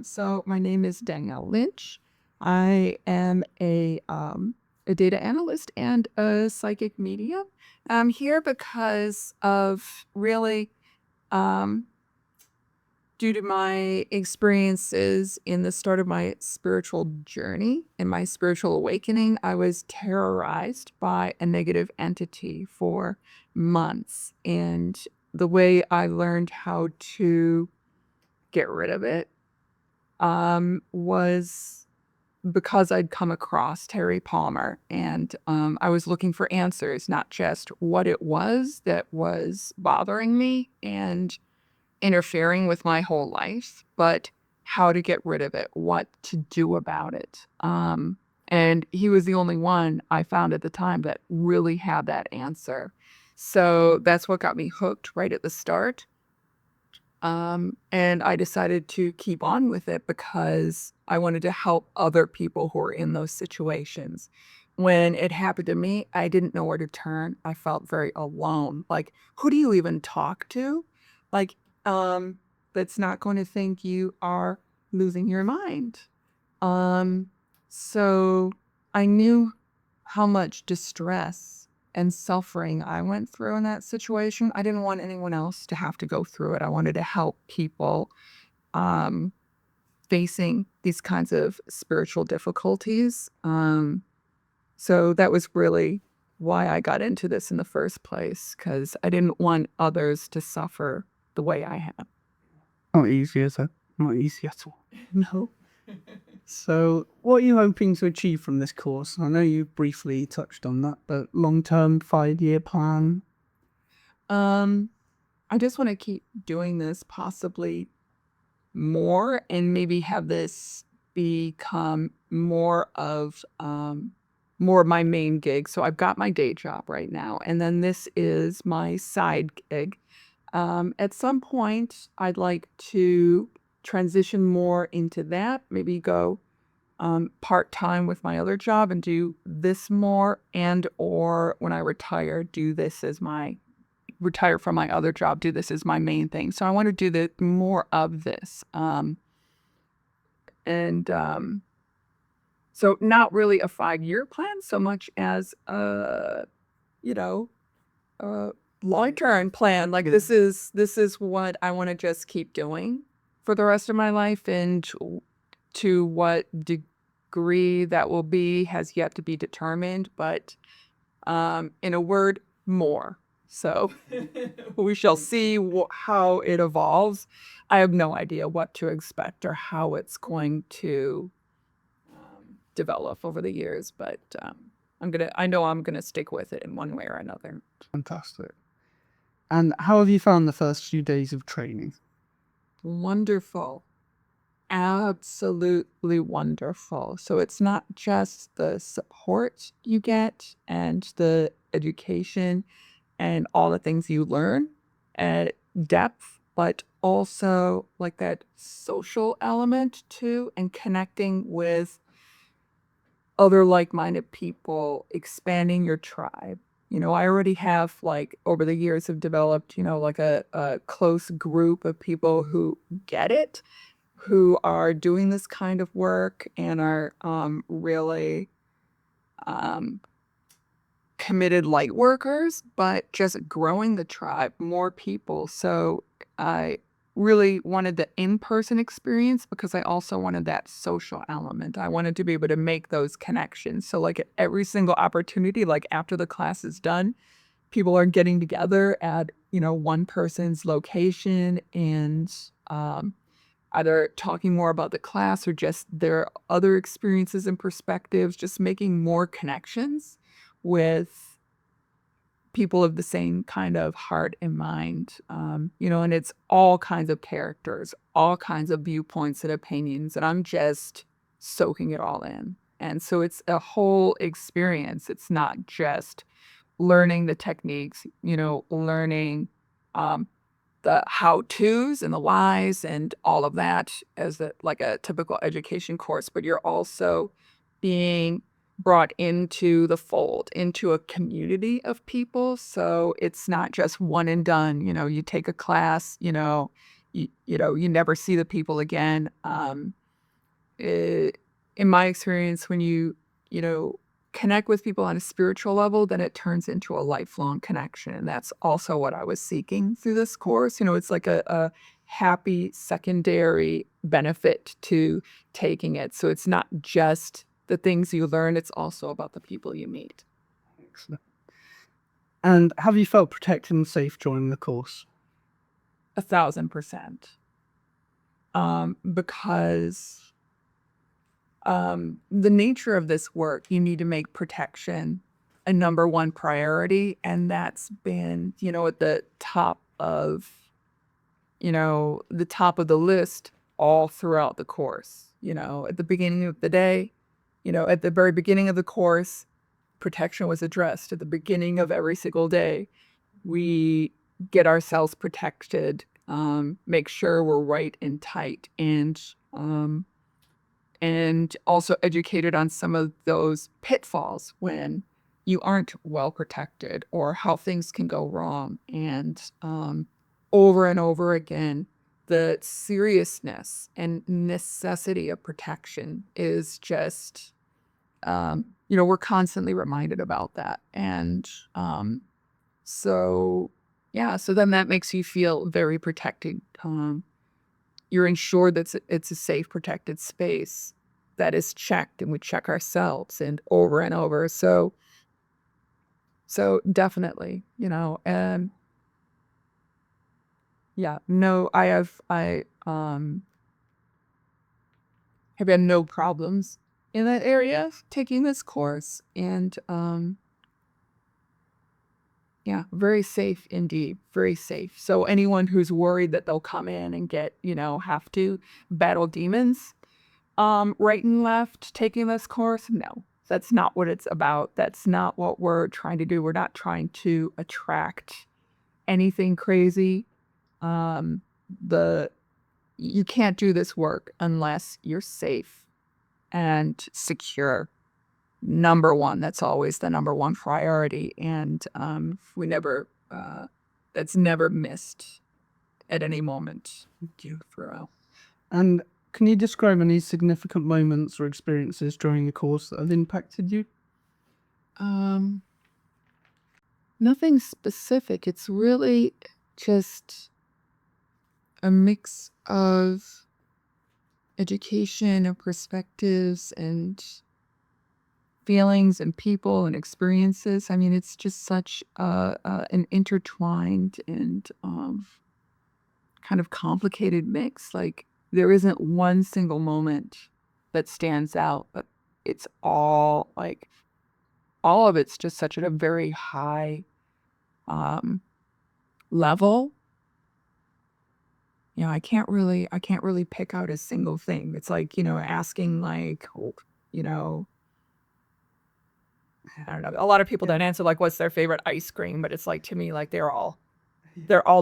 So my name is Danielle Lynch. I am a data analyst and a psychic medium. I'm here because of really, um, due to my experiences in the start of my spiritual journey and my spiritual awakening, I was terrorized by a negative entity for months. And the way I learned how to get rid of it was because I'd come across Terry Palmer and I was looking for answers, not just what it was that was bothering me and interfering with my whole life, but how to get rid of it, what to do about it. And he was the only one I found at the time that really had that answer. So that's what got me hooked right at the start. And I decided to keep on with it because I wanted to help other people who are in those situations. When it happened to me, I didn't know where to turn. I felt very alone. Like, who do you even talk to? Like, um, that's not going to think you are losing your mind. Um, so I knew how much distress and suffering I went through in that situation. I didn't want anyone else to have to go through it. I wanted to help people um, facing these kinds of spiritual difficulties. So that was really why I got into this in the first place, because I didn't want others to suffer the way I have. Not easy, is it? Not easy at all. No. So, what are you hoping to achieve from this course? I know you briefly touched on that, but long-term 5-year plan? Um, I just want to keep doing this, possibly more, and maybe have this become more of my main gig. So I've got my day job right now, and then this is my side gig. At some point, I'd like to transition more into that, maybe go part-time with my other job and do this more, and or when I retire, do this as my retire from my other job, do this as my main thing. So I want to do the more of this. And So not really a 5-year plan so much as you know, a long-term plan. Like this is what I want to just keep doing for the rest of my life, and to what degree that will be has yet to be determined, but in a word, more. So we shall see how it evolves. I have no idea what to expect or how it's going to develop over the years, but I know I'm gonna stick with it in one way or another. Fantastic. And how have you found the first few days of training? Wonderful. Absolutely wonderful. So it's not just the support you get and the education and all the things you learn at depth, but also like that social element too, and connecting with other like-minded people, expanding your tribe. I already have, like, over the years have developed, like a close group of people who get it, who are doing this kind of work and are really um, committed light workers, but just growing the tribe, more people. So I really wanted the in-person experience because I also wanted that social element. I wanted to be able to make those connections. So like at every single opportunity, like after the class is done, people are getting together at, one person's location and either talking more about the class or just their other experiences and perspectives, just making more connections with people of the same kind of heart and mind. And it's all kinds of characters, all kinds of viewpoints and opinions, and I'm just soaking it all in. And so it's a whole experience. It's not just learning the techniques, learning um, the how-tos and the whys and all of that as like a typical education course, but you're also being brought into the fold, into a community of people. So it's not just one and done. You take a class, you never see the people again. In my experience, when you know, connect with people on a spiritual level, then it turns into a lifelong connection. And that's also what I was seeking through this course. It's like a happy secondary benefit to taking it. So it's not just the things you learn, it's also about the people you meet. Excellent. And have you felt protected and safe during the course? 1,000%. Because the nature of this work, you need to make protection a number one priority. And that's been, at the top of the list all throughout the course. At the beginning of the day, at the very beginning of the course, protection was addressed. At the beginning of every single day, we get ourselves protected, make sure we're right and tight, and also educated on some of those pitfalls when you aren't well protected or how things can go wrong. And over and over again, the seriousness and necessity of protection is just, we're constantly reminded about that. And so, yeah, so then that makes you feel very protected. You're ensured that it's a safe, protected space that is checked, and we check ourselves and over. So definitely, and yeah, no, have had no problems in that area taking this course, and yeah, very safe indeed, very safe. So anyone who's worried that they'll come in and have to battle demons, right and left taking this course, no, that's not what it's about. That's not what we're trying to do. We're not trying to attract anything crazy. The You can't do this work unless you're safe and secure. Number one, that's always the number one priority, and that's never missed at any moment. Thank you. Throughout. And can you describe any significant moments or experiences during the course that have impacted you? Um, Nothing specific. It's really just a mix of education and perspectives and feelings and people and experiences. I mean, it's just such an intertwined and kind of complicated mix. Like, there isn't one single moment that stands out, but it's all of it's just such at a very high um, level. I can't really pick out a single thing. It's like, asking like, you know, I don't know. A lot of people don't answer like what's their favorite ice cream, but it's like, to me, like they're all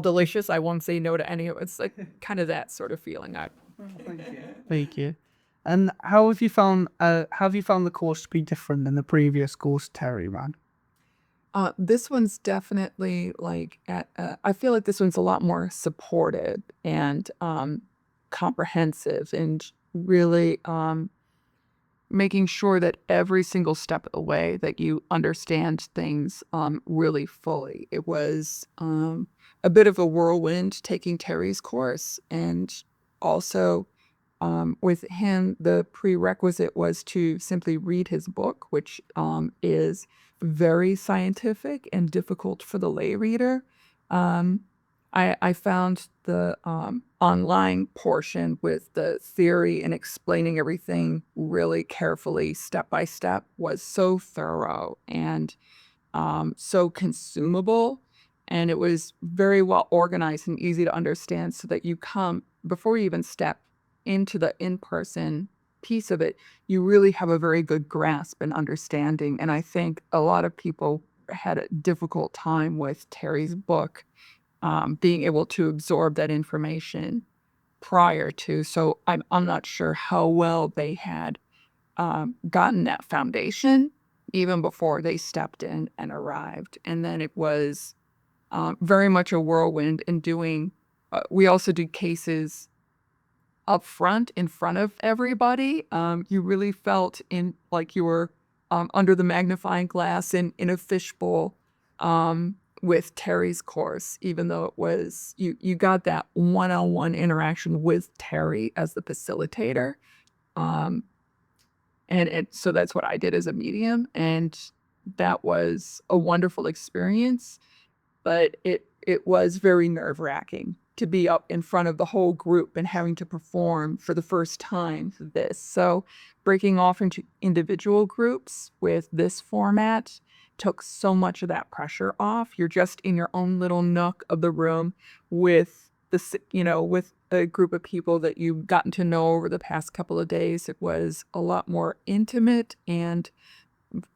delicious. I won't say no to any of it. It's like kind of that sort of feeling. Thank you. And how have you found the course to be different than the previous course Terry ran? This one's definitely I feel like this one's a lot more supported and comprehensive, and really making sure that every single step of the way that you understand things really fully. It was a bit of a whirlwind taking Terry's course, and also with him, the prerequisite was to simply read his book, which is very scientific and difficult for the lay reader. Um, I found the online portion with the theory and explaining everything really carefully, step by step, was so thorough and so consumable. And it was very well organized and easy to understand, so that before you even step into the in-person piece of it, you really have a very good grasp and understanding. And I think a lot of people had a difficult time with Terry's book, being able to absorb that information prior to. So I'm not sure how well they had gotten that foundation even before they stepped in and arrived. And then it was very much a whirlwind in doing we also did cases up front in front of everybody. You really felt in like you were under the magnifying glass in a fishbowl with Terry's course, even though it was you got that one-on-one interaction with Terry as the facilitator. Um, so that's what I did as a medium, and that was a wonderful experience, but it was very nerve-wracking to be up in front of the whole group and having to perform for the first time this. So breaking off into individual groups with this format took so much of that pressure off. You're just in your own little nook of the room with with a group of people that you've gotten to know over the past couple of days. It was a lot more intimate and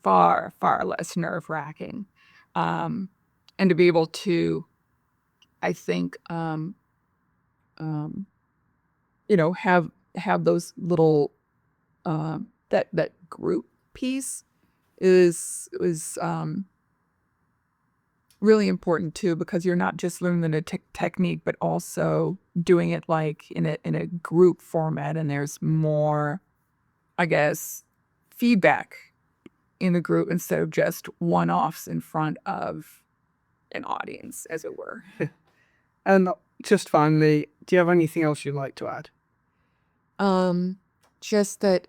far, far less nerve-wracking. And to be able to, I think, um, have those little that group piece is really important too, because you're not just learning the technique, but also doing it like in a group format, and there's more, I guess, feedback in the group instead of just one-offs in front of an audience, as it were. And just finally, do you have anything else you'd like to add? Just that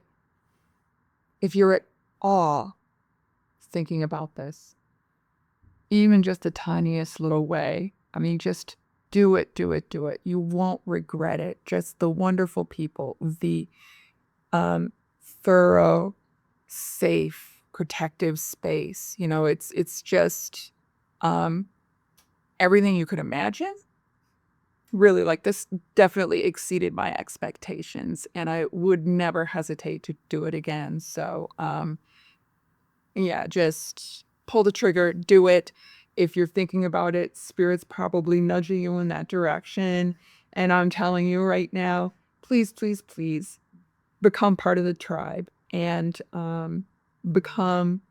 if you're at all thinking about this, even just the tiniest little way, I mean, just do it, do it, do it. You won't regret it. Just the wonderful people, the thorough, safe, protective space. It's just everything you could imagine. Really, like, this definitely exceeded my expectations, and I would never hesitate to do it again. So, yeah, just pull the trigger, do it. If you're thinking about it, spirit's probably nudging you in that direction. And I'm telling you right now, please, please, please become part of the tribe and become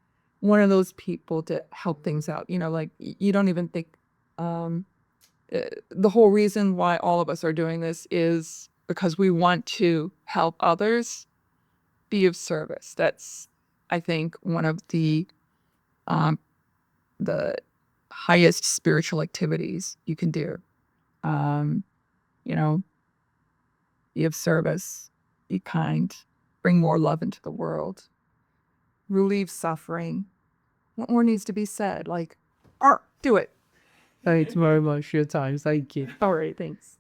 one of those people to help things out. Like you don't even think the whole reason why all of us are doing this is because we want to help others, be of service. That's, I think, one of um, the highest spiritual activities you can do. Um, you know, be of service, be kind, bring more love into the world, relieve suffering. What more needs to be said? Like, do it. Thanks very much for your time. Thank you. All right, thanks.